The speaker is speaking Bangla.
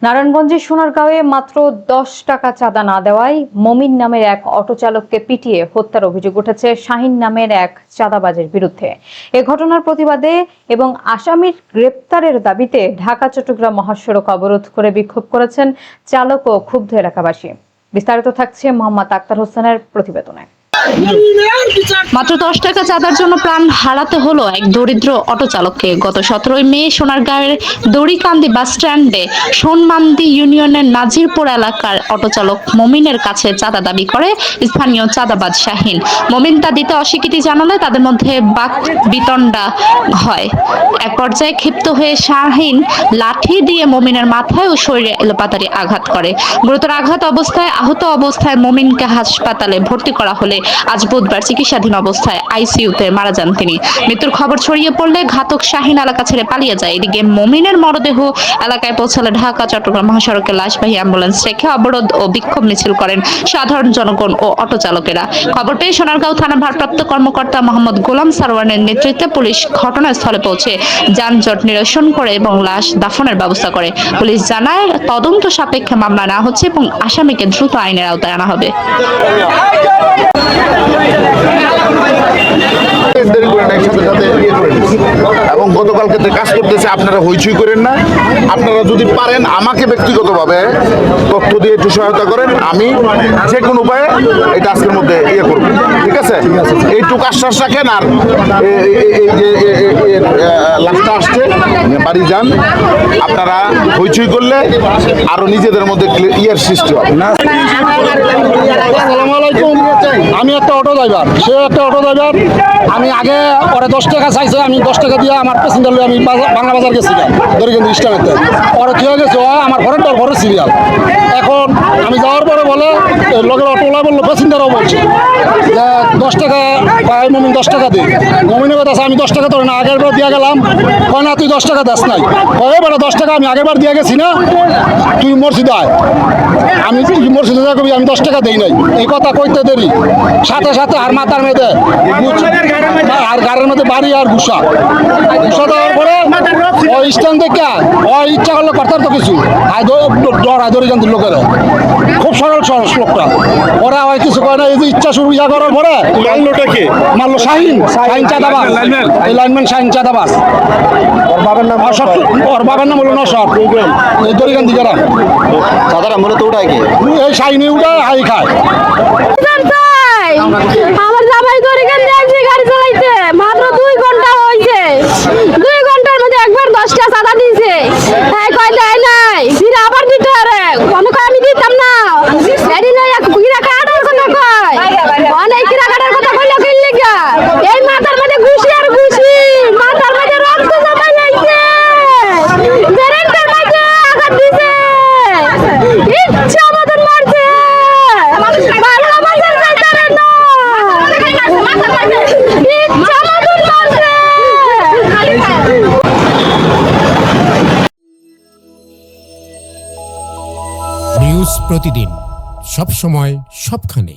নারায়ণগঞ্জের সোনারগাঁওয়ে মাত্র 10 টাকা চাঁদা না দেওয়ায় মমিন নামের এক অটো চালককে পিটিয়ে হত্যার অভিযোগ উঠেছে শাহিন নামের এক চাঁদাবাজের বিরুদ্ধে। এ ঘটনার প্রতিবাদে এবং আসামির গ্রেপ্তারের দাবিতে ঢাকা-চট্টগ্রাম মহাসড়ক অবরোধ করে বিক্ষোভ করেছেন চালক ও ক্ষুব্ধ এলাকাবাসী। বিস্তারিত থাকছে মোহাম্মদ আক্তার হোসেনের প্রতিবেদনে। মাত্র 10 টাকা চাঁদার জন্য প্রাণ হারাতে হলো এক দরিদ্র অটো চালককে। গত 17 মে সোনারগাঁওয়ের দড়িকান্দি বাস স্ট্যান্ডে সোনমান্দি ইউনিয়নের নাজিরপুর এলাকার অটো চালক মমিনের কাছে চাঁদা দাবি করে স্থানীয় চাঁদাবাজ শাহিন। মমিন তা দিতে অস্বীকৃতি জানালে তাদের মধ্যে বাক বিতণ্ডা হয়। এক পর্যায়ে ক্ষিপ্ত হয়ে শাহিন লাঠি দিয়ে মমিনের মাথায় ও শরীরে এলোপাতাড়ি আঘাত করে। গুরুতর আহত অবস্থায় মমিনকে হাসপাতালে ভর্তি করা হলে আজ বুধবার চিকিৎসাধীন অবস্থায় আইসিইউতে মারা যান তিনি। মৃত্যুর খবর ছড়িয়ে পড়লে ঘাতক শাহিন এলাকা ছেড়ে পালিয়ে যায়। এদিকে মমিনের মরদেহ এলাকায় পৌঁছালে ঢাকা-চট্টগ্রাম মহাসড়কে লাশবাহী অ্যাম্বুলেন্স রেখে অবরোধ ও বিক্ষোভ মিছিল করেন সাধারণ জনগণ ও অটো চালকেরা। খবর পেয়ে সোনারগাঁও থানা ভারপ্রাপ্ত কর্মকর্তা মোহাম্মদ গোলাম সারওয়ারের নেতৃত্বে পুলিশ ঘটনাস্থলে পৌঁছে যানজট নিরসন করে এবং লাশ দাফনের ব্যবস্থা করে। পুলিশ জানায় তদন্ত সাপেক্ষে মামলা নেওয়া হচ্ছে এবং আসামিকে দ্রুত আইনের আওতায় আনা হবে। এবং গতকালকে কাজ করতেছে, আপনারা হইচই করেন না। আপনারা যদি পারেন আমাকে ব্যক্তিগতভাবে তথ্য দিয়ে একটু সহায়তা করেন, আমি যে কোনো উপায়ে এটা আজকের মধ্যে করব। ঠিক আছে, এইটুকু আশ্বাস রাখেন। আর এই যে লাশটা আসছে, বাড়ি যান। আপনারা হইচই করলে আরো নিজেদের মধ্যে সৃষ্টি হবে। আমি একটা অটো ড্রাইভার, সে একটা অটো ড্রাইভার। আমি আগে পরে 10 টাকা চাইছে, আমি 10 টাকা দিয়ে আমার প্যাসেঞ্জার আমি বাংলা বাজার গেছিলাম দরিকান্দি স্ট্যান্ডে। পরে কি হয়ে গেছে, আমার ঘরের সিরিয়াল। এখন আমি যাওয়ার পরে বলে লোকের অটোলা বললো, প্যাসেঞ্জারও বলছে যে 10 টাকা ভাই মমিন 10 টাকা দিই। মমিনের কথা আছে, আমি 10 টাকা ধরে না আগের বার দিয়ে গেলাম। কয় না তুই 10 টাকা দাস নাই। কয়ে বেটা 10 টাকা আমি আগের বার দিয়ে গেছি না, তুই মসজিদে আয়। আমি মসজিদে যা কবি আমি 10 টাকা দিই নাই। এই কথা কইতে দেরি, সাথে সাথে আর মাথার মেয়েদের আর গাড়ির মধ্যে বাড়ি আর ঘুষা দেওয়ার পরে ওই স্ট্যান্ড থেকে ওই ইচ্ছা করলে করতাম তো কিছু ডরায় দরিকান্দির লোকেরা। খুব সরল লোকটা, ওরা হয় কিছু করে না। এই যে ইচ্ছা শুরু করার পরে মারলো শাহিন চাঁদাবাজ, এই লাইনম্যান শাহিন চাঁদাবাজ। ওর বাবার নাম হলো নশর, এই দরিকান্দি যারা দাদারা মূলত উঠায় কি এই শাহিনী উঠায় হাই খায়। আমার জামাই দরিকান্দি আসছে গাড়ি চালাইতে, মাত্র 2 ঘন্টা হয়েছে। 2 ঘন্টার মধ্যে একবার 10 টাকা চাঁদা দিয়েছে। হ্যাঁ কয় দেয় নাই, ফিরে আবার দিতে পারে। আমি দিতাম না। এদিন কিরা কাটার কথা কয়, অনেক কিরা কাটার কথা কইলো কিনলে গা। এই মাথার মধ্যে ঘুষি আর ঘুষি, মাথার মধ্যে রক্ত জমা যাইছে, ব্রেনের মধ্যে আঘাত দিছে, ইচ্ছা মতন মারছে। নিউজ প্রতিদিন, সব সময়, সবখানে।